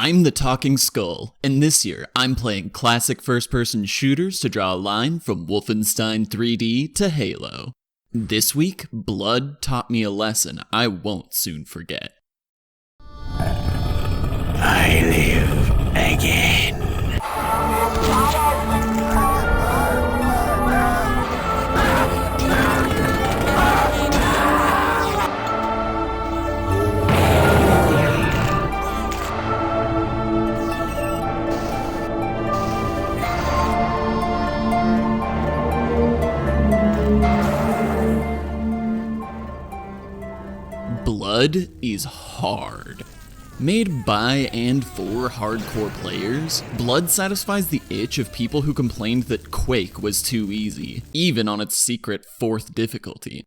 I'm the Talking Skull, and this year I'm playing classic first-person shooters to draw a line from Wolfenstein 3D to Halo. This week, Blood taught me a lesson I won't soon forget. I live again. Blood is hard. Made by and for hardcore players, Blood satisfies the itch of people who complained that Quake was too easy, even on its secret 4th difficulty.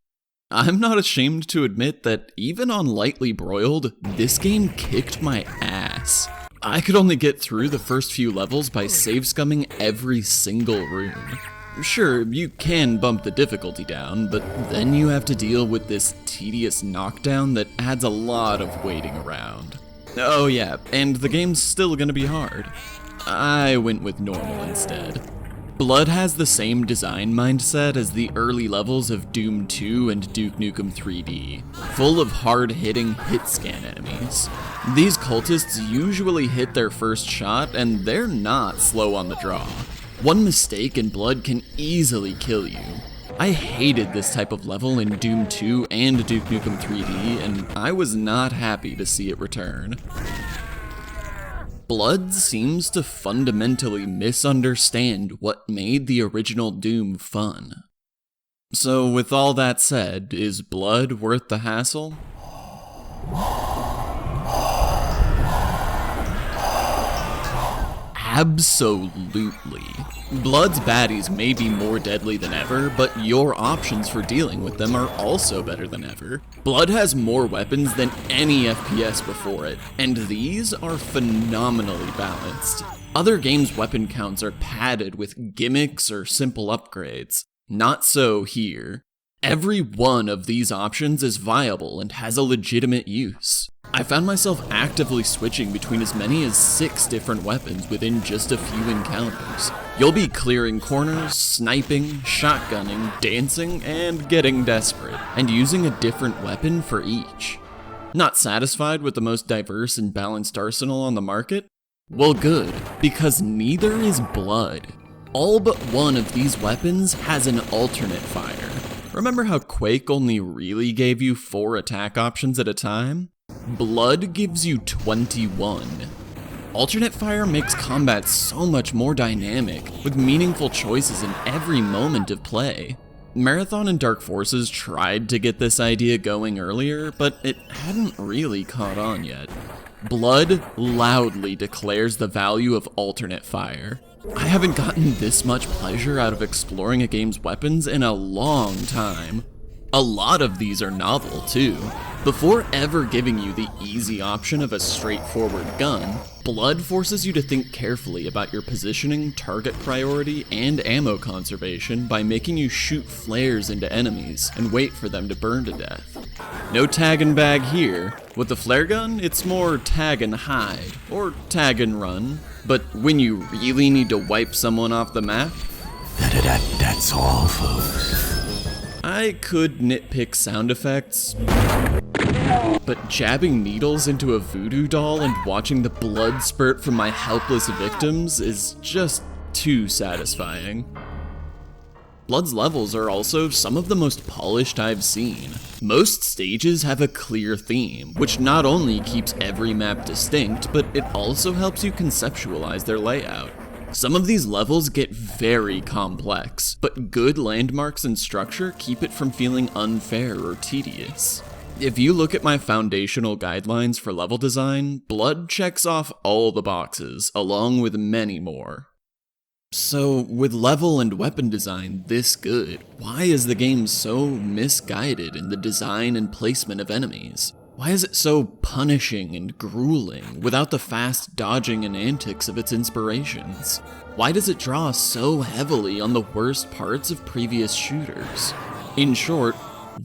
I'm not ashamed to admit that even on lightly broiled, this game kicked my ass. I could only get through the first few levels by save scumming every single room. Sure, you can bump the difficulty down, but then you have to deal with this tedious knockdown that adds a lot of waiting around. Oh yeah, and the game's still gonna be hard. I went with normal instead. Blood has the same design mindset as the early levels of Doom 2 and Duke Nukem 3D, full of hard-hitting hit-scan enemies. These cultists usually hit their first shot, and they're not slow on the draw. One mistake in Blood can easily kill you. I hated this type of level in Doom 2 and Duke Nukem 3D, and I was not happy to see it return. Blood seems to fundamentally misunderstand what made the original Doom fun. So with all that said, is Blood worth the hassle? Absolutely. Blood's baddies may be more deadly than ever, but your options for dealing with them are also better than ever. Blood has more weapons than any FPS before it, and these are phenomenally balanced. Other games' weapon counts are padded with gimmicks or simple upgrades. Not so here. Every one of these options is viable and has a legitimate use. I found myself actively switching between as many as 6 different weapons within just a few encounters. You'll be clearing corners, sniping, shotgunning, dancing, and getting desperate, and using a different weapon for each. Not satisfied with the most diverse and balanced arsenal on the market? Well good, because neither is Blood. All but one of these weapons has an alternate fire. Remember how Quake only really gave you 4 attack options at a time? Blood gives you 21. Alternate fire makes combat so much more dynamic, with meaningful choices in every moment of play. Marathon and Dark Forces tried to get this idea going earlier, but it hadn't really caught on yet. Blood loudly declares the value of alternate fire. I haven't gotten this much pleasure out of exploring a game's weapons in a long time. A lot of these are novel, too. Before ever giving you the easy option of a straightforward gun, Blood forces you to think carefully about your positioning, target priority, and ammo conservation by making you shoot flares into enemies and wait for them to burn to death. No tag and bag here. With the flare gun, it's more tag and hide, or tag and run. But when you really need to wipe someone off the map, That's all, folks. I could nitpick sound effects, but jabbing needles into a voodoo doll and watching the blood spurt from my helpless victims is just too satisfying. Blood's levels are also some of the most polished I've seen. Most stages have a clear theme, which not only keeps every map distinct, but it also helps you conceptualize their layout. Some of these levels get very complex, but good landmarks and structure keep it from feeling unfair or tedious. If you look at my foundational guidelines for level design, Blood checks off all the boxes, along with many more. So, with level and weapon design this good, why is the game so misguided in the design and placement of enemies? Why is it so punishing and grueling without the fast dodging and antics of its inspirations? Why does it draw so heavily on the worst parts of previous shooters? In short,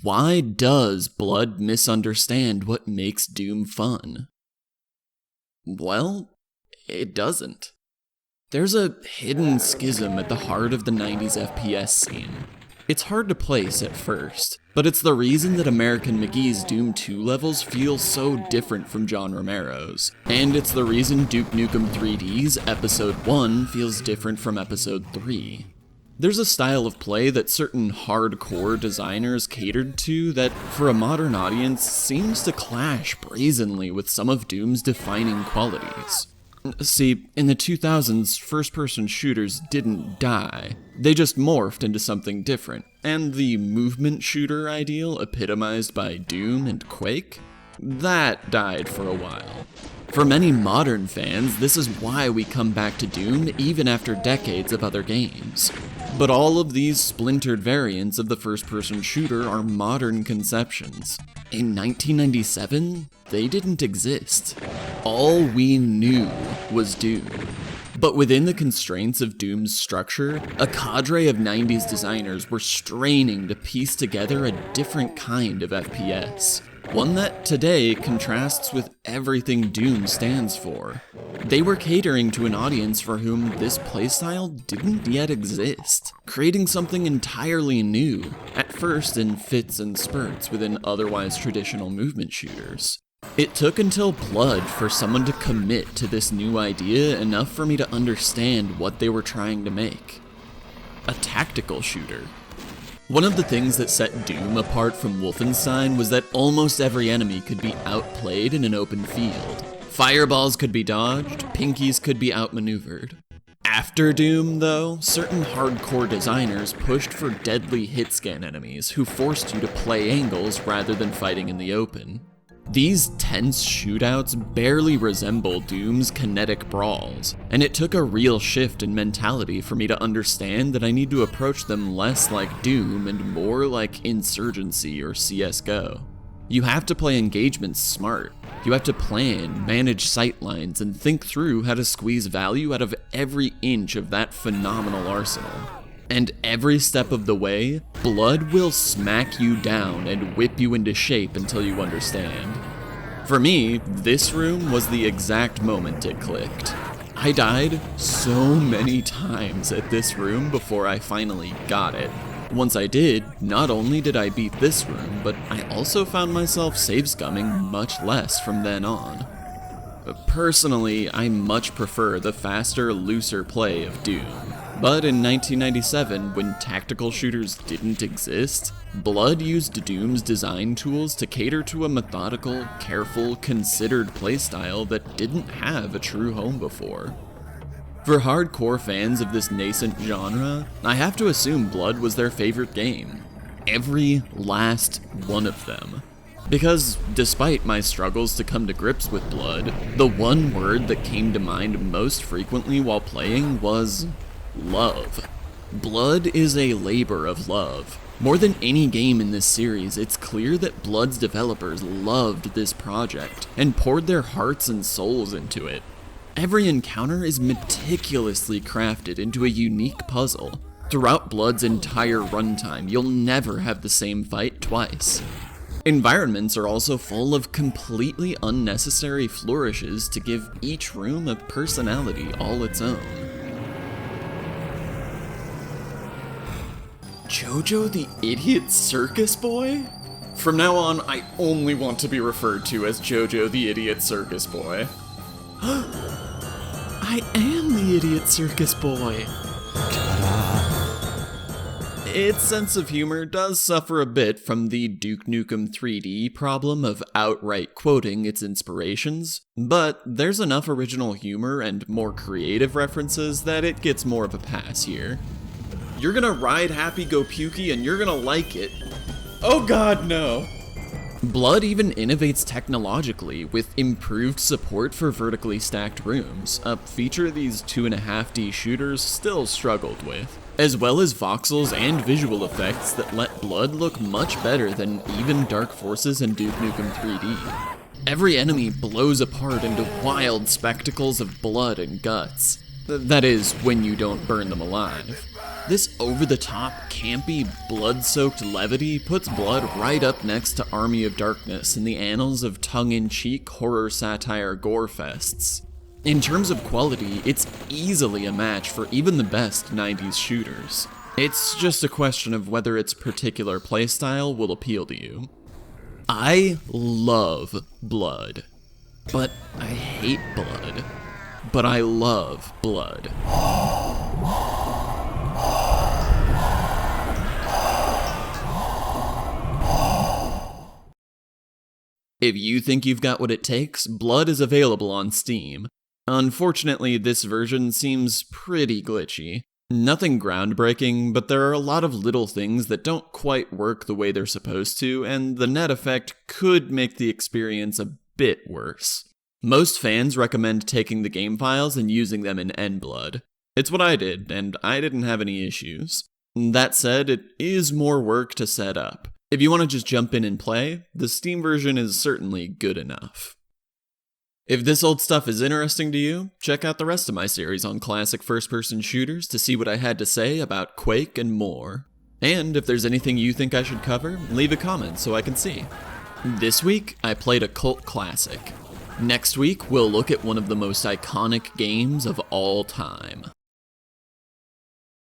why does Blood misunderstand what makes Doom fun? Well, it doesn't. There's a hidden schism at the heart of the 90s FPS scene. It's hard to place at first, but it's the reason that American McGee's Doom 2 levels feel so different from John Romero's, and it's the reason Duke Nukem 3D's Episode 1 feels different from Episode 3. There's a style of play that certain hardcore designers catered to that, for a modern audience, seems to clash brazenly with some of Doom's defining qualities. See, in the 2000s, first-person shooters didn't die. They just morphed into something different, and the movement shooter ideal epitomized by Doom and Quake? That died for a while. For many modern fans, this is why we come back to Doom even after decades of other games. But all of these splintered variants of the first-person shooter are modern conceptions. In 1997, they didn't exist. All we knew was Doom. But within the constraints of Doom's structure, a cadre of 90s designers were straining to piece together a different kind of FPS. One that today contrasts with everything Doom stands for. They were catering to an audience for whom this playstyle didn't yet exist, creating something entirely new, at first in fits and spurts within otherwise traditional movement shooters. It took until Blood for someone to commit to this new idea enough for me to understand what they were trying to make. A tactical shooter. One of the things that set Doom apart from Wolfenstein was that almost every enemy could be outplayed in an open field. Fireballs could be dodged, pinkies could be outmaneuvered. After Doom, though, certain hardcore designers pushed for deadly hit-scan enemies who forced you to play angles rather than fighting in the open. These tense shootouts barely resemble Doom's kinetic brawls, and it took a real shift in mentality for me to understand that I need to approach them less like Doom and more like Insurgency or CSGO. You have to play engagements smart. You have to plan, manage sightlines, and think through how to squeeze value out of every inch of that phenomenal arsenal. And every step of the way, Blood will smack you down and whip you into shape until you understand. For me, this room was the exact moment it clicked. I died so many times at this room before I finally got it. Once I did, not only did I beat this room, but I also found myself save scumming much less from then on. Personally, I much prefer the faster, looser play of Doom. But in 1997, when tactical shooters didn't exist, Blood used Doom's design tools to cater to a methodical, careful, considered playstyle that didn't have a true home before. For hardcore fans of this nascent genre, I have to assume Blood was their favorite game. Every last one of them. Because despite my struggles to come to grips with Blood, the one word that came to mind most frequently while playing was love. Blood is a labor of love. More than any game in this series, it's clear that Blood's developers loved this project and poured their hearts and souls into it. Every encounter is meticulously crafted into a unique puzzle. Throughout Blood's entire runtime, you'll never have the same fight twice. Environments are also full of completely unnecessary flourishes to give each room a personality all its own. Jojo the Idiot Circus Boy? From now on, I only want to be referred to as Jojo the Idiot Circus Boy. I am the Idiot Circus Boy! Its sense of humor does suffer a bit from the Duke Nukem 3D problem of outright quoting its inspirations, but there's enough original humor and more creative references that it gets more of a pass here. You're gonna ride Happy Go Pukey and you're gonna like it. Oh god, no! Blood even innovates technologically with improved support for vertically stacked rooms, a feature these 2.5D shooters still struggled with, as well as voxels and visual effects that let Blood look much better than even Dark Forces and Duke Nukem 3D. Every enemy blows apart into wild spectacles of blood and guts. That is, when you don't burn them alive. This over-the-top, campy, blood-soaked levity puts Blood right up next to Army of Darkness in the annals of tongue-in-cheek horror satire gore fests. In terms of quality, it's easily a match for even the best 90s shooters. It's just a question of whether its particular playstyle will appeal to you. I love Blood, but I hate Blood, but I love Blood. If you think you've got what it takes, Blood is available on Steam. Unfortunately, this version seems pretty glitchy. Nothing groundbreaking, but there are a lot of little things that don't quite work the way they're supposed to, and the net effect could make the experience a bit worse. Most fans recommend taking the game files and using them in NBlood. It's what I did, and I didn't have any issues. That said, it is more work to set up. If you want to just jump in and play, the Steam version is certainly good enough. If this old stuff is interesting to you, check out the rest of my series on classic first-person shooters to see what I had to say about Quake and more. And if there's anything you think I should cover, leave a comment so I can see. This week, I played a cult classic. Next week, we'll look at one of the most iconic games of all time.